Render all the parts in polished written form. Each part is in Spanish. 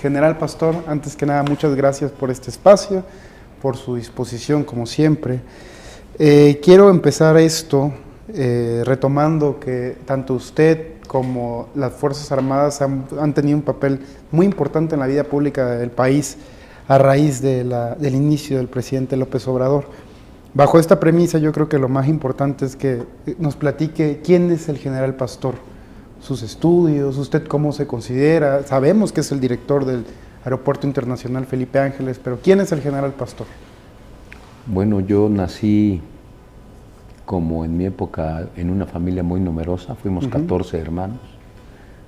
General Pastor, antes que nada, muchas gracias por este espacio, por su disposición, como siempre. Quiero empezar esto retomando que tanto usted como las Fuerzas Armadas han tenido un papel muy importante en la vida pública del país a raíz del inicio del presidente López Obrador. Bajo esta premisa, yo creo que lo más importante es que nos platique quién es el General Pastor, sus estudios, usted cómo se considera. Sabemos que es el director del Aeropuerto Internacional Felipe Ángeles, pero ¿quién es el General Pastor? Bueno, yo nací, como en mi época, en una familia muy numerosa, fuimos 14 hermanos.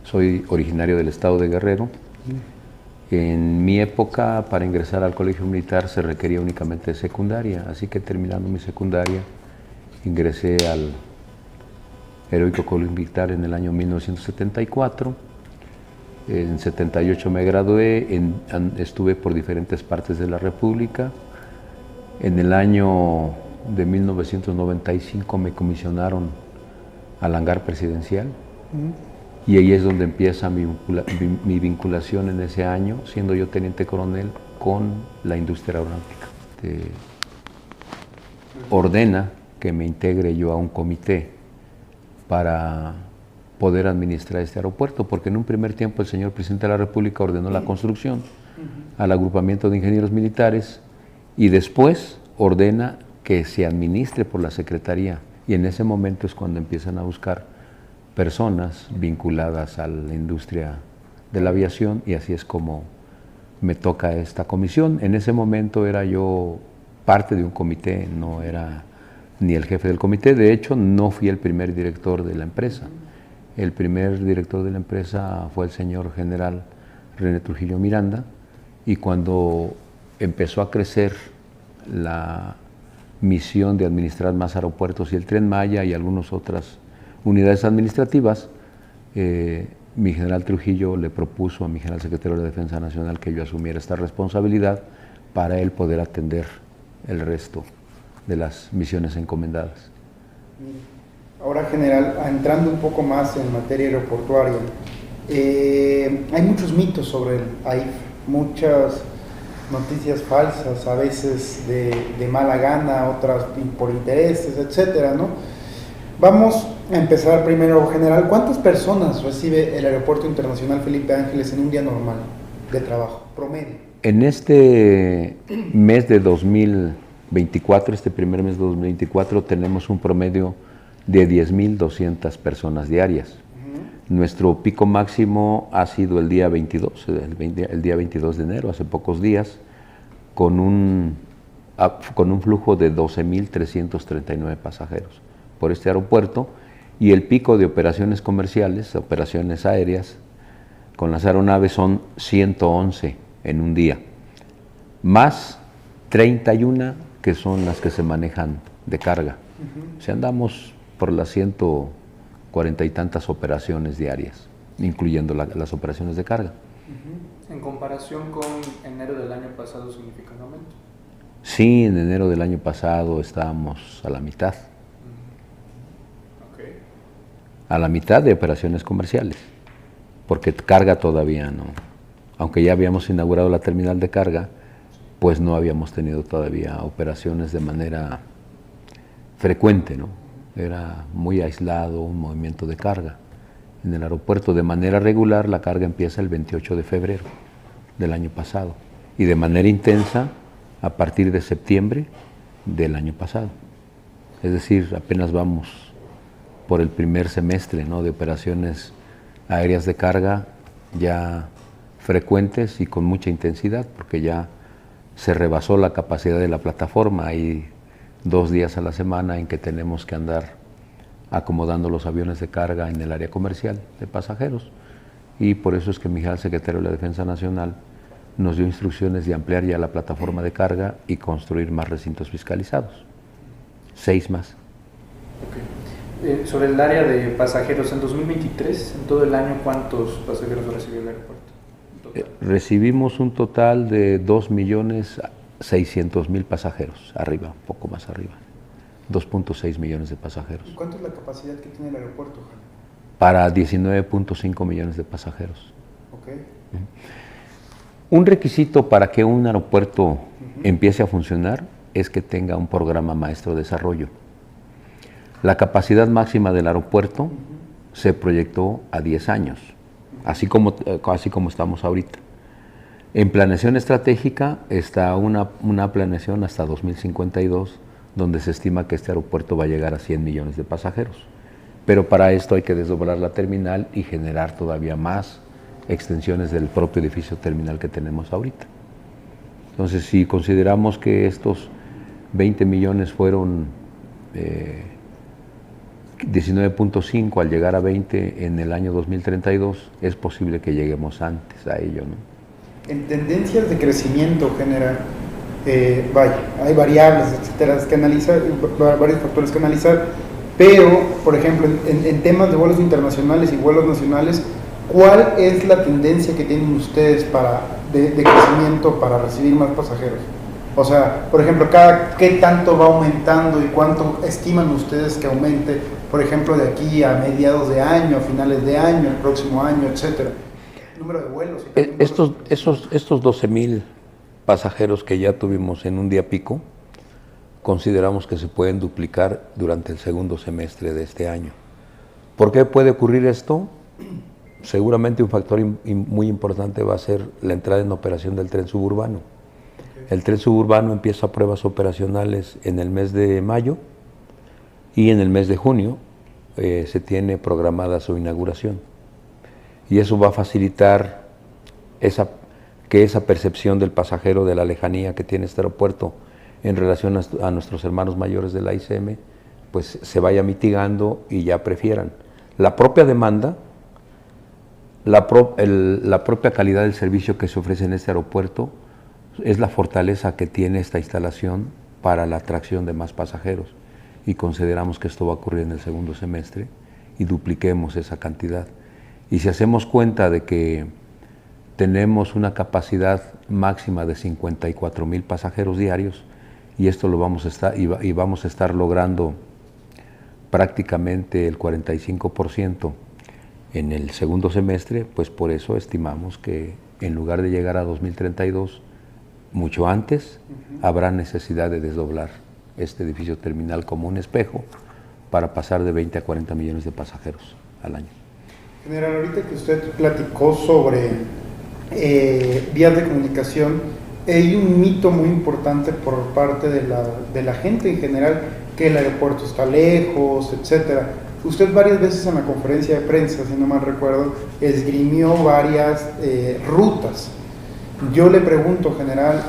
Soy originario del estado de Guerrero. En mi época, para ingresar al colegio militar se requería únicamente secundaria, así que terminando mi secundaria, ingresé al heroico colegio militar en el año 1974. En 78 me gradué, estuve por diferentes partes de la República. En el año de 1995 me comisionaron al hangar presidencial. Y ahí es donde empieza mi vinculación en ese año, siendo yo teniente coronel, con la industria aeronáutica. Ordena que me integre yo a un comité para poder administrar este aeropuerto, porque en un primer tiempo el señor presidente de la República ordenó la construcción al agrupamiento de ingenieros militares y después ordena que se administre por la Secretaría, y en ese momento es cuando empiezan a buscar personas vinculadas a la industria de la aviación, y así es como me toca esta comisión. En ese momento era yo parte de un comité, no era ni el jefe del comité. De hecho, no fui el primer director de la empresa. El primer director de la empresa fue el señor general René Trujillo Miranda, y cuando empezó a crecer la misión de administrar más aeropuertos y el Tren Maya y algunas otras unidades administrativas, mi general Trujillo le propuso a mi general secretario de la Defensa Nacional que yo asumiera esta responsabilidad para él poder atender el resto de las misiones encomendadas. Ahora, general, entrando un poco más en materia aeroportuaria, hay muchos mitos sobre el AIFA, muchas noticias falsas, a veces de mala gana, otras por intereses, etcétera, ¿no? Vamos a empezar primero, general. ¿Cuántas personas recibe el Aeropuerto Internacional Felipe Ángeles en un día normal de trabajo, promedio? En este mes de 2024, este primer mes de 2024, tenemos un promedio de 10.200 personas diarias. Nuestro pico máximo ha sido el día 22, el día 22 de enero, hace pocos días, con un flujo de 12.339 pasajeros por este aeropuerto, y el pico de operaciones comerciales, operaciones aéreas, con las aeronaves son 111 en un día, más 31 que son las que se manejan de carga. O sea, andamos por las 140 y tantas operaciones diarias, incluyendo las operaciones de carga. En comparación con enero del año pasado, ¿significa un aumento? Sí, en enero del año pasado estábamos a la mitad. A la mitad de operaciones comerciales, porque carga todavía no. Aunque ya habíamos inaugurado la terminal de carga, pues no habíamos tenido todavía operaciones de manera frecuente, ¿no? Era muy aislado un movimiento de carga. En el aeropuerto de manera regular la carga empieza el 28 de febrero del año pasado y de manera intensa a partir de septiembre del año pasado. Es decir, apenas vamos por el primer semestre, ¿no?, de operaciones aéreas de carga ya frecuentes y con mucha intensidad, porque ya se rebasó la capacidad de la plataforma. Hay 2 días a la semana en que tenemos que andar acomodando los aviones de carga en el área comercial de pasajeros, y por eso es que mi general secretario de la Defensa Nacional nos dio instrucciones de ampliar ya la plataforma de carga y construir más recintos fiscalizados, 6 más. Sobre el área de pasajeros, en 2023, en todo el año, ¿cuántos pasajeros recibió el aeropuerto? Recibimos un total de 2.600.000 pasajeros, arriba, un poco más arriba, 2.6 millones de pasajeros. ¿Y cuánto es la capacidad que tiene el aeropuerto, Jaime? Para 19.5 millones de pasajeros. Okay. Un requisito para que un aeropuerto empiece a funcionar es que tenga un programa maestro de desarrollo. La capacidad máxima del aeropuerto se proyectó a 10 años, así como estamos ahorita. En planeación estratégica está una planeación hasta 2052, donde se estima que este aeropuerto va a llegar a 100 millones de pasajeros. Pero para esto hay que desdoblar la terminal y generar todavía más extensiones del propio edificio terminal que tenemos ahorita. Entonces, si consideramos que estos 20 millones fueron 19.5 al llegar a 20 en el año 2032, es posible que lleguemos antes a ello, ¿no? En tendencias de crecimiento general, hay variables, etcétera, que analizar, varios factores que analizar, pero, por ejemplo, en temas de vuelos internacionales y vuelos nacionales, ¿cuál es la tendencia que tienen ustedes de crecimiento para recibir más pasajeros? O sea, por ejemplo, ¿qué tanto va aumentando y cuánto estiman ustedes que aumente, por ejemplo, de aquí a mediados de año, a finales de año, el próximo año, etcétera? Número de vuelos. Estos 12,000 pasajeros que ya tuvimos en un día pico, consideramos que se pueden duplicar durante el segundo semestre de este año. ¿Por qué puede ocurrir esto? Seguramente un factor muy importante va a ser la entrada en operación del tren suburbano. El tren suburbano empieza pruebas operacionales en el mes de mayo y en el mes de junio se tiene programada su inauguración. Y eso va a facilitar que esa percepción del pasajero de la lejanía que tiene este aeropuerto en relación a nuestros hermanos mayores de la ICM, pues se vaya mitigando y ya prefieran. La propia demanda, la propia calidad del servicio que se ofrece en este aeropuerto es la fortaleza que tiene esta instalación para la atracción de más pasajeros, y consideramos que esto va a ocurrir en el segundo semestre y dupliquemos esa cantidad. Y si hacemos cuenta de que tenemos una capacidad máxima de 54,000 pasajeros diarios, y esto lo vamos a estar logrando prácticamente el 45% en el segundo semestre, pues por eso estimamos que en lugar de llegar a 2032, mucho antes, habrá necesidad de desdoblar este edificio terminal como un espejo para pasar de 20 a 40 millones de pasajeros al año. General, ahorita que usted platicó sobre vías de comunicación, hay un mito muy importante por parte de la gente en general, que el aeropuerto está lejos, etcétera. Usted varias veces en la conferencia de prensa, si no mal recuerdo, esgrimió varias rutas. Yo le pregunto, general,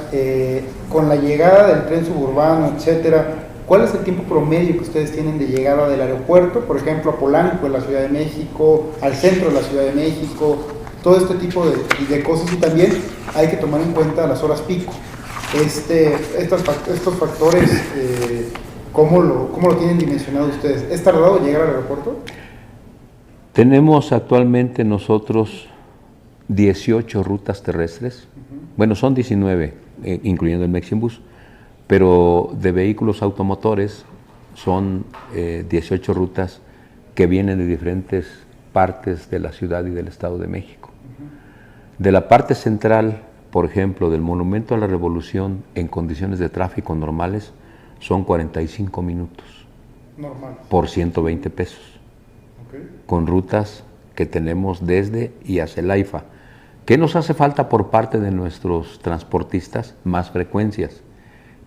con la llegada del tren suburbano, etcétera, ¿cuál es el tiempo promedio que ustedes tienen de llegada del aeropuerto, por ejemplo, a Polanco, en la Ciudad de México, al centro de la Ciudad de México, todo este tipo de cosas? Y también hay que tomar en cuenta las horas pico. Estos factores, ¿cómo lo tienen dimensionado ustedes? ¿Es tardado llegar al aeropuerto? Tenemos actualmente nosotros 18 rutas terrestres. Bueno, son 19, incluyendo el Mexibus, pero de vehículos automotores son 18 rutas que vienen de diferentes partes de la ciudad y del Estado de México. De la parte central, por ejemplo, del Monumento a la Revolución, en condiciones de tráfico normales, son 45 minutos por 120 pesos, con rutas que tenemos desde y hacia el AIFA. ¿Qué nos hace falta por parte de nuestros transportistas? Más frecuencias,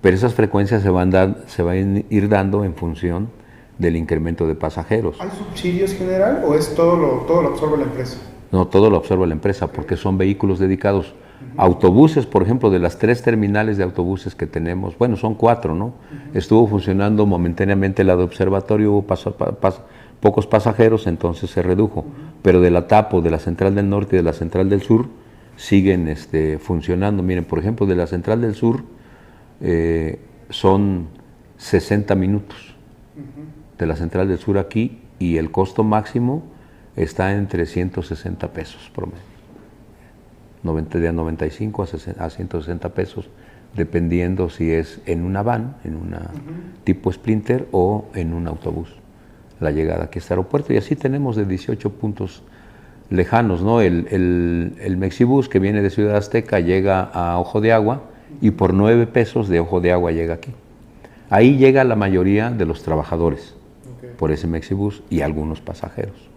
pero esas frecuencias se van a ir dando en función del incremento de pasajeros. ¿Hay subsidios, general, o es todo lo absorbe la empresa? No, todo lo absorbe la empresa, porque son vehículos dedicados. Autobuses, por ejemplo, de las 3 terminales de autobuses que tenemos, bueno, son 4, ¿no? Estuvo funcionando momentáneamente la de observatorio, hubo pocos pasajeros, entonces se redujo. Pero de la TAPO, de la Central del Norte y de la Central del Sur, siguen funcionando. Miren, por ejemplo, de la Central del Sur son 60 minutos de la Central del Sur aquí, y el costo máximo está entre 160 pesos promedio. De 95 a 160 pesos, dependiendo si es en una van, en una tipo Sprinter, o en un autobús, la llegada aquí a este aeropuerto. Y así tenemos de 18 puntos lejanos, ¿no? El Mexibus que viene de Ciudad Azteca llega a Ojo de Agua y por 9 pesos de Ojo de Agua llega aquí. Ahí llega la mayoría de los trabajadores por ese Mexibus y algunos pasajeros.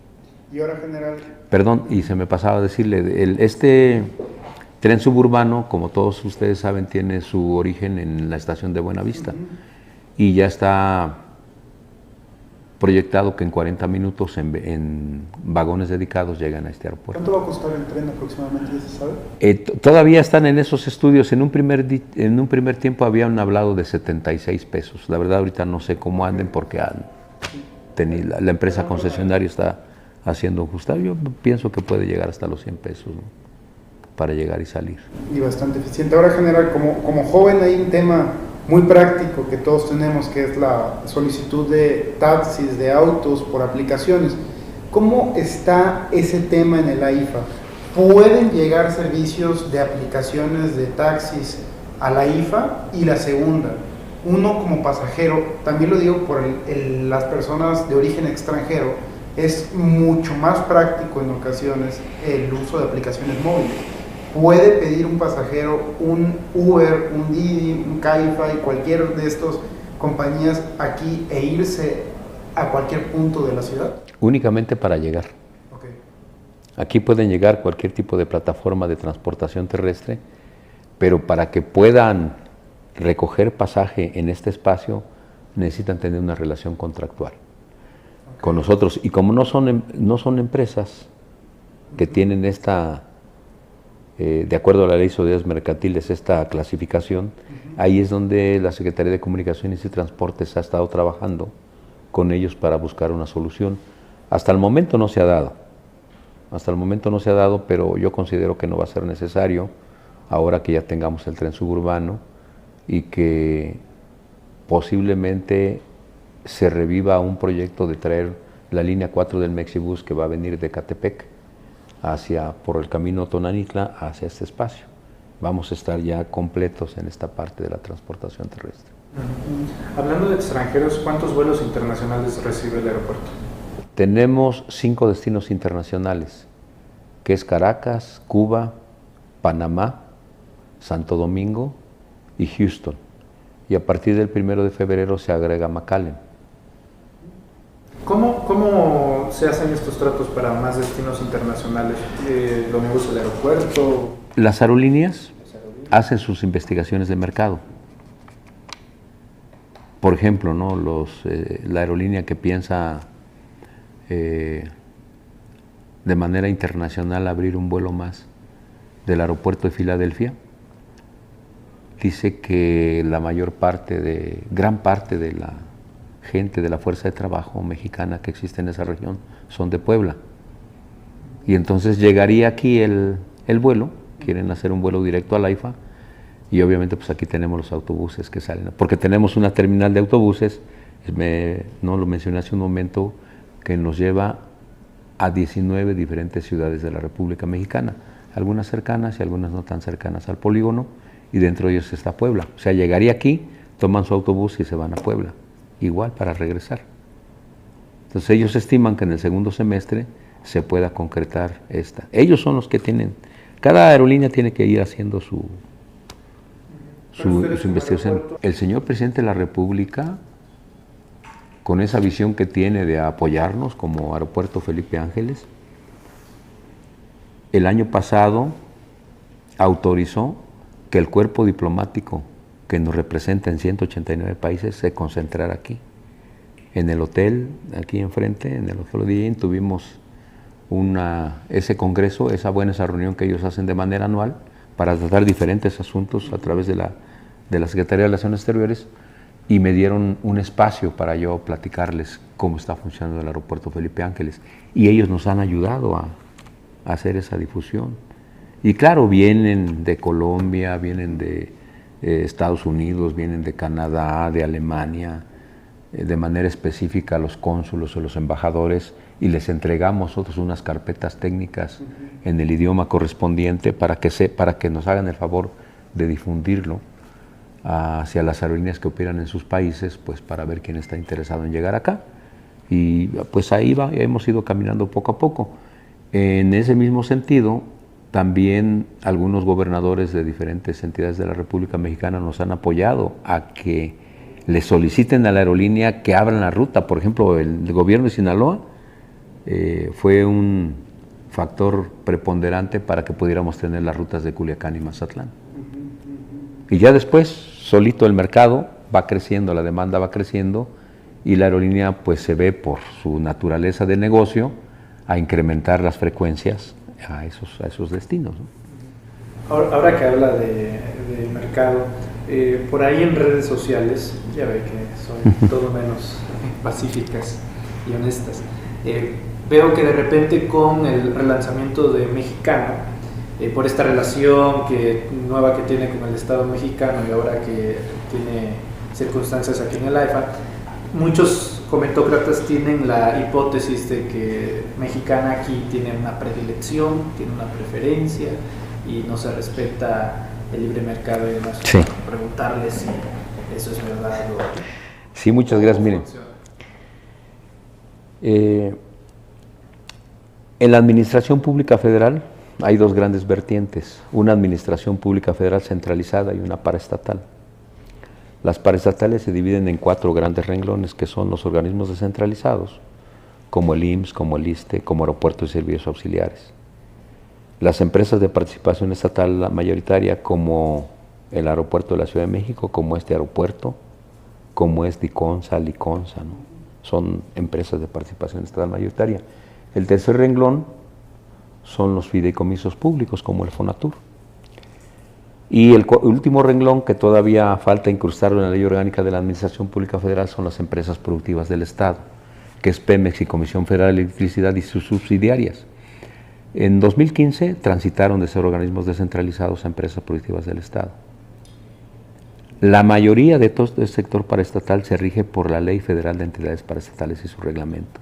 Y ahora, general... Perdón, y se me pasaba a decirle, este tren suburbano, como todos ustedes saben, tiene su origen en la estación de Buenavista y ya está proyectado que en 40 minutos en vagones dedicados llegan a este aeropuerto. ¿Cuánto va a costar el tren aproximadamente, ya se sabe? Todavía están en esos estudios. En un primer tiempo habían hablado de 76 pesos. La verdad ahorita no sé cómo anden porque la empresa concesionaria está haciendo ajustar. Yo pienso que puede llegar hasta los 100 pesos, ¿no? Para llegar y salir. Y bastante eficiente. Ahora, general, como joven hay un tema muy práctico que todos tenemos, que es la solicitud de taxis, de autos por aplicaciones. ¿Cómo está ese tema en el AIFA? ¿Pueden llegar servicios de aplicaciones de taxis a la IFA? Y la segunda, uno como pasajero, también lo digo por las personas de origen extranjero, es mucho más práctico en ocasiones el uso de aplicaciones móviles. Puede pedir un pasajero un Uber, un Didi, un Cabify, cualquier de estas compañías aquí e irse a cualquier punto de la ciudad. Únicamente para llegar. Okay. Aquí pueden llegar cualquier tipo de plataforma de transportación terrestre, pero para que puedan recoger pasaje en este espacio necesitan tener una relación contractual con nosotros. Y como no son empresas que tienen esta... de acuerdo a la ley de sociedades mercantiles, esta clasificación, ahí es donde la Secretaría de Comunicaciones y Transportes ha estado trabajando con ellos para buscar una solución. Hasta el momento no se ha dado, pero yo considero que no va a ser necesario ahora que ya tengamos el tren suburbano y que posiblemente se reviva un proyecto de traer la línea 4 del Mexibus que va a venir de Catepec por el camino Tonanitla hacia este espacio. Vamos a estar ya completos en esta parte de la transportación terrestre. Hablando de extranjeros, ¿cuántos vuelos internacionales recibe el aeropuerto? Tenemos 5 destinos internacionales, que es Caracas, Cuba, Panamá, Santo Domingo y Houston. Y a partir del 1 de febrero se agrega McAllen. ¿Cómo se hacen estos tratos para más destinos internacionales? ¿Lo negocia el aeropuerto? Las aerolíneas hacen sus investigaciones de mercado. Por ejemplo, ¿no? La aerolínea que piensa de manera internacional abrir un vuelo más del aeropuerto de Filadelfia, dice que gran parte de la gente de la fuerza de trabajo mexicana que existe en esa región son de Puebla. Y entonces llegaría aquí el vuelo, quieren hacer un vuelo directo a la IFA, y obviamente pues aquí tenemos los autobuses que salen, porque tenemos una terminal de autobuses, no lo mencioné hace un momento, que nos lleva a 19 diferentes ciudades de la República Mexicana, algunas cercanas y algunas no tan cercanas al polígono, y dentro de ellos está Puebla. O sea, llegaría aquí, toman su autobús y se van a Puebla, igual para regresar. Entonces ellos estiman que en el segundo semestre se pueda concretar esta. Ellos son los que tienen, cada aerolínea tiene que ir haciendo su investigación. El señor presidente de la República, con esa visión que tiene de apoyarnos como Aeropuerto Felipe Ángeles, el año pasado autorizó que el cuerpo diplomático que nos representa en 189 países se concentrara aquí. En el hotel, aquí enfrente, en el Hotel Odín, tuvimos ese congreso, esa reunión que ellos hacen de manera anual para tratar diferentes asuntos a través de la Secretaría de Relaciones Exteriores, y me dieron un espacio para yo platicarles cómo está funcionando el Aeropuerto Felipe Ángeles. Y ellos nos han ayudado a hacer esa difusión. Y claro, vienen de Colombia, vienen de Estados Unidos, vienen de Canadá, de Alemania, de manera específica a los cónsulos o los embajadores, y les entregamos nosotros unas carpetas técnicas en el idioma correspondiente para que nos hagan el favor de difundirlo hacia las aerolíneas que operan en sus países, pues para ver quién está interesado en llegar acá. Y pues ahí hemos ido caminando poco a poco. En ese mismo sentido, también algunos gobernadores de diferentes entidades de la República Mexicana nos han apoyado a que le soliciten a la aerolínea que abran la ruta. Por ejemplo, el gobierno de Sinaloa fue un factor preponderante para que pudiéramos tener las rutas de Culiacán y Mazatlán. Y ya después, solito el mercado va creciendo, la demanda va creciendo y la aerolínea pues se ve por su naturaleza de negocio a incrementar las frecuencias a esos destinos, ¿no? Ahora que habla de mercado, por ahí en redes sociales, ya ve que soy todo menos pacíficas y honestas, veo que de repente con el relanzamiento de Mexicano, por esta relación nueva que tiene con el Estado mexicano y ahora que tiene circunstancias aquí en el AIFA, muchos comentócratas tienen la hipótesis de que Mexicana aquí tiene una predilección, tiene una preferencia y no se respeta el libre mercado y demás. Sí. Preguntarles si eso es verdad o... Sí, muchas gracias. Miren, en la administración pública federal hay dos grandes vertientes, una administración pública federal centralizada y una paraestatal. Las paraestatales se dividen en 4 grandes renglones, que son los organismos descentralizados, como el IMSS, como el ISSSTE, como aeropuertos y servicios auxiliares. Las empresas de participación estatal mayoritaria, como el aeropuerto de la Ciudad de México, como este aeropuerto, como es Diconsa, Liconsa, ¿no? Son empresas de participación estatal mayoritaria. El tercer renglón son los fideicomisos públicos, como el Fonatur. Y el último renglón, que todavía falta incrustarlo en la Ley Orgánica de la Administración Pública Federal, son las empresas productivas del Estado, que es Pemex y Comisión Federal de Electricidad y sus subsidiarias. En 2015 transitaron de ser organismos descentralizados a empresas productivas del Estado. La mayoría de todo el sector paraestatal se rige por la Ley Federal de Entidades Paraestatales y su reglamento.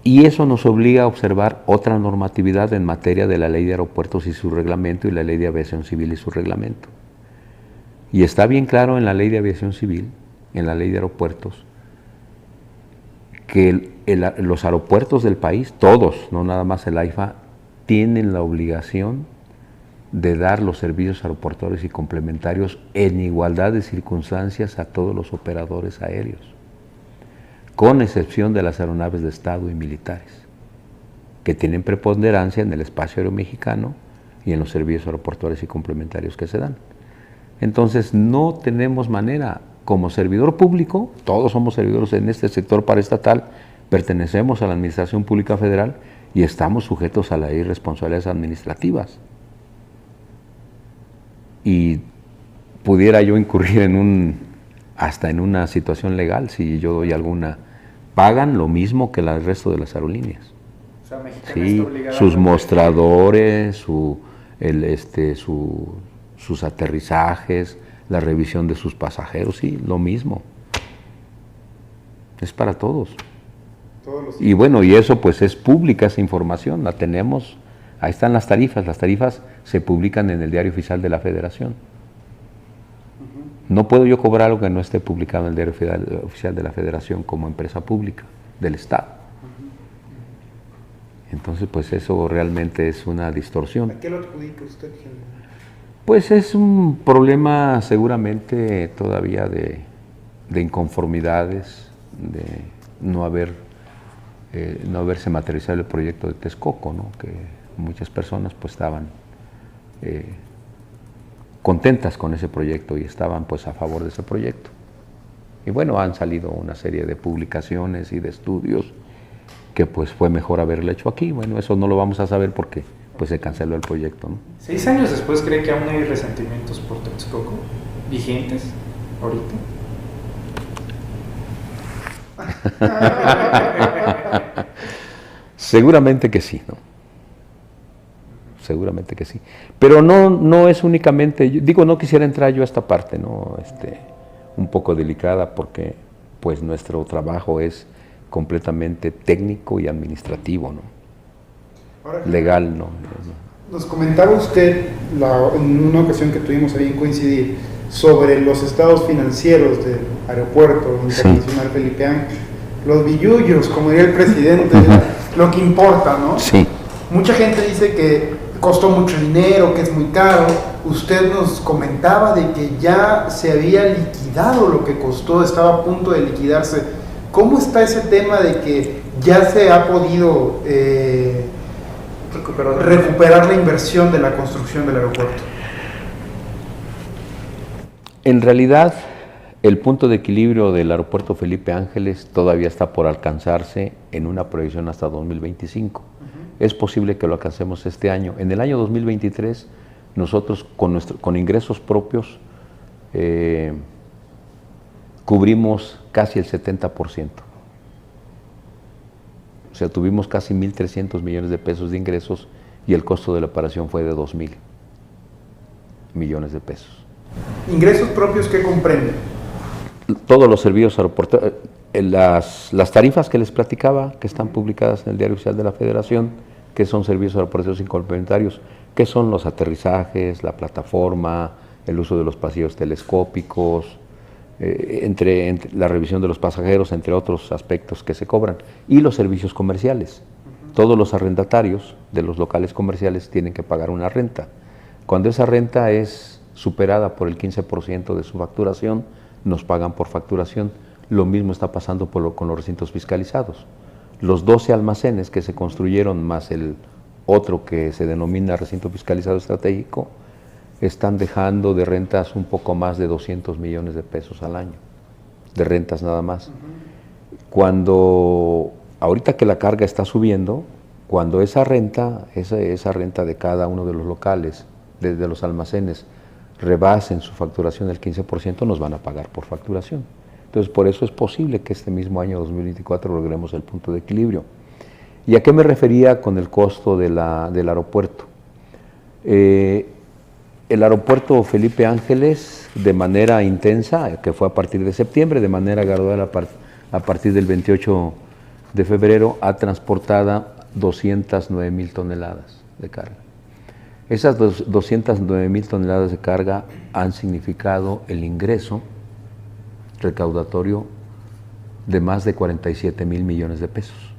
Y eso nos obliga a observar otra normatividad en materia de la Ley de Aeropuertos y su reglamento y la Ley de Aviación Civil y su reglamento. Y está bien claro en la Ley de Aviación Civil, en la Ley de Aeropuertos, que los aeropuertos del país, todos, no nada más el AIFA, tienen la obligación de dar los servicios aeroportuarios y complementarios en igualdad de circunstancias a todos los operadores aéreos, con excepción de las aeronaves de Estado y militares, que tienen preponderancia en el espacio aéreo mexicano y en los servicios aeroportuarios y complementarios que se dan. Entonces, no tenemos manera, como servidor público, todos somos servidores en este sector paraestatal, pertenecemos a la Administración Pública Federal y estamos sujetos a las responsabilidades administrativas. Y pudiera yo incurrir hasta en una situación legal si yo doy alguna. Pagan lo mismo que el resto de las aerolíneas. O sea, Mexicana Sí, está obligada sus a mostradores, sus aterrizajes, la revisión de sus pasajeros, sí, lo mismo. Es para todos. Y bueno, y eso pues es pública esa información, la tenemos, ahí están las tarifas se publican en el Diario Oficial de la Federación. No puedo yo cobrar algo que no esté publicado en el Diario Oficial de la Federación como empresa pública del Estado. Entonces, pues eso realmente es una distorsión. ¿A qué lo adjudica usted, general? Pues es un problema seguramente todavía de inconformidades, de no haberse materializado el proyecto de Texcoco, ¿no? Que muchas personas pues estaban contentas con ese proyecto y estaban pues a favor de ese proyecto. Y bueno, han salido una serie de publicaciones y de estudios que pues fue mejor haberlo hecho aquí. Bueno, eso no lo vamos a saber porque pues se canceló el proyecto, ¿no? 6 años después, ¿cree que aún hay resentimientos por Texcoco vigentes ahorita? Seguramente que sí, ¿no? Seguramente que sí. Pero no es únicamente, no quisiera entrar yo a esta parte, ¿no? Un poco delicada porque pues nuestro trabajo es completamente técnico y administrativo, ¿no? Ahora, legal, ¿no? Nos comentaba usted en una ocasión que tuvimos ahí en coincidir sobre los estados financieros del Aeropuerto Internacional Felipe Ángeles, los billullos, como diría el presidente, lo que importa, ¿no? Sí. Mucha gente dice que costó mucho dinero, que es muy caro. Usted nos comentaba de que ya se había liquidado lo que costó, estaba a punto de liquidarse. ¿Cómo está ese tema de que ya se ha podido recuperar la inversión de la construcción del aeropuerto? En realidad, el punto de equilibrio del aeropuerto Felipe Ángeles todavía está por alcanzarse en una proyección hasta 2025. Es posible que lo alcancemos este año. En el año 2023, nosotros con ingresos propios cubrimos casi el 70%. O sea, tuvimos casi 1.300 millones de pesos de ingresos y el costo de la operación fue de 2.000 millones de pesos. ¿Ingresos propios qué comprenden? Todos los servicios aeroportuarios, las tarifas que les platicaba, que están publicadas en el Diario Oficial de la Federación, que son servicios aeroportuarios complementarios, que son los aterrizajes, la plataforma, el uso de los pasillos telescópicos, entre la revisión de los pasajeros, entre otros aspectos que se cobran, y los servicios comerciales. Todos los arrendatarios de los locales comerciales tienen que pagar una renta. Cuando esa renta es superada por el 15% de su facturación, nos pagan por facturación. Lo mismo está pasando con los recintos fiscalizados. Los 12 almacenes que se construyeron, más el otro que se denomina recinto fiscalizado estratégico, están dejando de rentas un poco más de 200 millones de pesos al año, de rentas nada más. Ahorita que la carga está subiendo, cuando esa renta de cada uno de los locales, desde los almacenes, rebasen su facturación del 15%, nos van a pagar por facturación. Entonces, por eso es posible que este mismo año 2024 logremos el punto de equilibrio. ¿Y a qué me refería con el costo del aeropuerto? El aeropuerto Felipe Ángeles, de manera intensa, que fue a partir de septiembre, de manera gradual a partir del 28 de febrero, ha transportado 209,000 toneladas de carga. Esas 209,000 toneladas de carga han significado el ingreso recaudatorio de más de 47,000 millones de pesos.